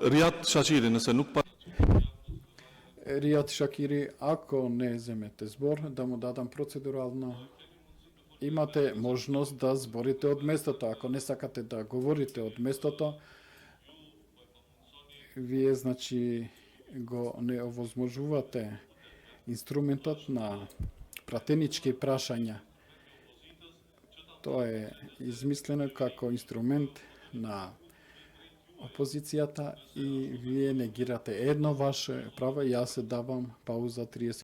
Ријат Шачири не се нук па. Ријат Шакири, ако не земете збор, да му дадам процедурално. Имате можност да зборите од местото. Ако не сакате да говорите од местото, вие, значи, го не овозможувате инструментот на пратенички прашања. Тоа е измислено како инструмент на опозицијата и вие негирате едно ваше право. Јас се давам пауза 30